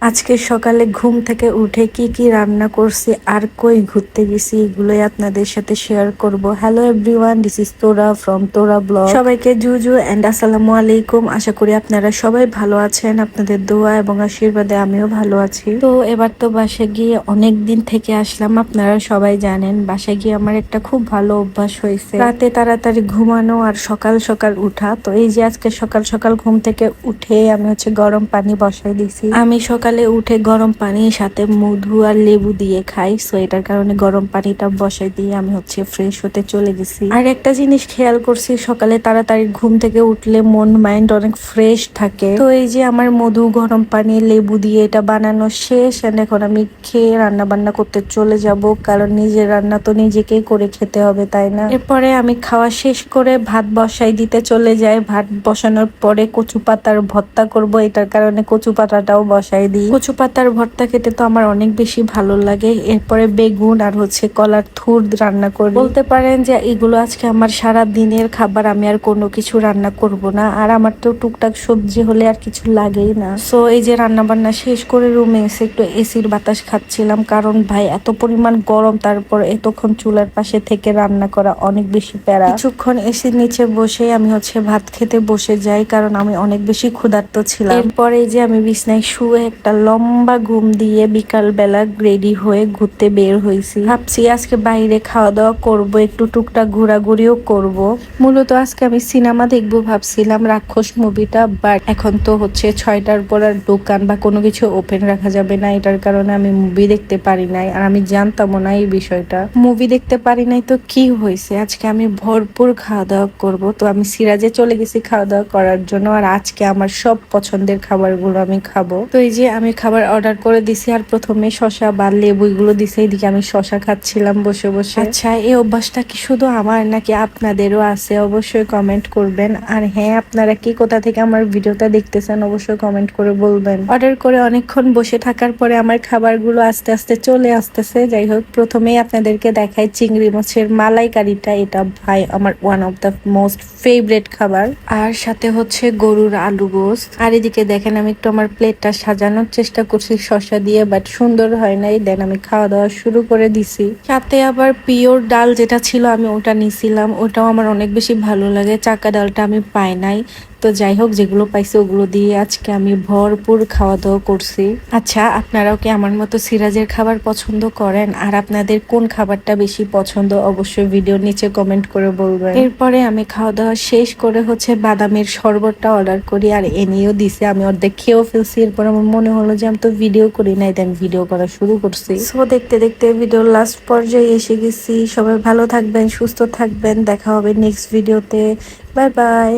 আজকে সকালে ঘুম থেকে উঠে কি কি রান্না করছি আর কই ঘুরতে গেছি এগুলোই আপনাদের সাথে শেয়ার করব। হ্যালো এভরিওয়ান, দিস ইজ তোরা ফ্রম তোরা ব্লগ। সবাইকে জুজু এন্ড আসসালামু আলাইকুম। আশা করি আপনারা সবাই ভালো আছেন। আপনাদের দোয়া এবং আশীর্বাদে আমিও ভালো আছি। তো এবার তো বাসায় গিয়ে অনেক দিন থেকে আসলাম, আপনারা সবাই জানেন বাসায় গিয়ে আমার একটা খুব ভালো অভ্যাস হয়েছে, রাতে তাড়াতাড়ি ঘুমানো আর সকাল সকাল উঠা। তো এই যে আজকে সকাল সকাল ঘুম থেকে উঠে আমি গরম পানি বসাই দিছি। আমি সকালে উঠে গরম পানির সাথে মধু আর লেবু দিয়ে খাই, সো এটার কারণে গরম পানিটা বসাই দিয়ে আমি ফ্রেশ হতে চলে গেছি। আর একটা জিনিস খেয়াল করছি, সকালে তাড়াতাড়ি ঘুম থেকে উঠলে মন মাইন্ড অনেক ফ্রেশ থাকে। তো এই যে আমার মধু গরম পানি লেবু দিয়ে এটা বানানো শেষ, এখন আমি খেয়ে রান্না বান্না করতে চলে যাব, কারণ নিজের রান্না তো নিজেকেই করে খেতে হবে, তাই না? এরপরে আমি খাওয়া শেষ করে ভাত বসাই দিতে চলে যাই। ভাত বসানোর পরে কচু পাতার ভর্তা করব, এটার কারণে কচু পাতাটাও বসাই দিই। কচু পাতার ভর্তা খেতে তো আমার অনেক বেশি ভালো লাগে। এরপরে বেগুন আর কলার থুর রান্না করি। বলতে পারেন যে এগুলো আজকে আমার সারা দিনের খাবার, আমি আর কোনো কিছু রান্না করব না। আর আমার তো টুকটাক সবজি হলে আর কিছু লাগেই না। সো এই যে রান্না বান্না শেষ করে রুমে এসে একটু এসির বাতাস খাচ্ছিলাম, কারণ ভাই এত পরিমাণ গরম, তারপর এতক্ষণ চুলার পাশে থেকে রান্না করা অনেক বেশি প্যারা। কিছুক্ষণ এসির নিচে বসে আমি ভাত খেতে বসে যাই, কারণ আমি অনেক বেশি ক্ষুধার্ত ছিলাম। এরপরে এই যে আমি বিছনায় শুয়ে একটা লম্বা ঘুম দিয়ে বিকাল বেলা রেডি হয়ে ঘুরতে বের হয়েছি। ভাবছি আজকে বাইরে খাওয়া দাওয়া করব, একটু টুকটাক ঘোরাঘুরিও করব। মূলত আজকে আমি সিনেমা দেখবো ভাবছিলাম, রাক্ষস মুভিটা, বাট এখন তো 6টার পর আর দোকান বা কোনো কিছু ওপেন রাখা যাবে না, এটার কারণে আমি মুভি দেখতে পারি নাই। আর আমি জানতামও না এই বিষয়টা। মুভি দেখতে পারি নাই তো কি হয়েছে, আজকে আমি ভরপুর খাওয়া দাওয়া করব। তো আমি সিরাজে চলে গেছি খাওয়া দাওয়া করার জন্য, আর আজকে আমার সব পছন্দের খাবারগুলো আমি খাবো। তো এই যে আমি খাবার অর্ডার করে দিছি, আর প্রথমে শসা বা লেবু এগুলো দিছে, এইদিকে আমি শসা খাচ্ছিলাম বসে বসে। আচ্ছা, এই অভ্যাসটা কি শুধু আমার নাকি আপনাদেরও আছে? অবশ্যই কমেন্ট করবেন। আর হ্যাঁ, আপনারা কি কোথা থেকে আমার ভিডিওটা দেখতেছেন অবশ্যই কমেন্ট করে বলবেন। অর্ডার করে অনেকক্ষণ বসে থাকার পরে আমার খাবারগুলো আস্তে আস্তে চলে আসতেছে। যাই হোক, প্রথমেই আপনাদেরকে দেখাই চিংড়ি মাছের মালাইকারিটা। এটা ভাই আমার one of the most favourite খাবার। আর সাথে গরুর আলু গোস্ত। আর এদিকে দেখেন আমি একটু আমার প্লেটটা সাজানোর চেষ্টা করছি শসা দিয়ে, বাট সুন্দর হয় নাই। দেন আমি খাওয়া দাওয়া শুরু করে দিছি। সাথে আবার পিওর ডাল যেটা ছিল আমি ওটা নিছিলাম, ওটাও আমার অনেক বেশি ভালো লাগে। চাকা ডালটা আমি পাই নাই। তো যাই হোক, যেগুলো পাইছি ওগুলো দিয়ে আজকে আমি ভরপুর খাওয়া দাওয়া করছি। আচ্ছা, আপনারাও কি আমার মতো সিরাজের খাবার পছন্দ করেন? আর আপনাদের কোন খাবারটা বেশি পছন্দ অবশ্যই ভিডিওর নিচে কমেন্ট করে বলবেন। এরপরে আমি খাওয়া দাওয়া শেষ করে বাদামের শরবতটা অর্ডার করি, আর এনেও দিছে। আমি অর্ধেক খেয়েও ফেলছি। এরপর আমার মনে হলো যে আমি তো ভিডিও করি নাই, দেন ভিডিও করা শুরু করছি। সো দেখতে দেখতে ভিডিওর লাস্ট পর্যায়ে এসে গেছি। সবাই ভালো থাকবেন, সুস্থ থাকবেন, দেখা হবে নেক্সট ভিডিওতে। Bye bye.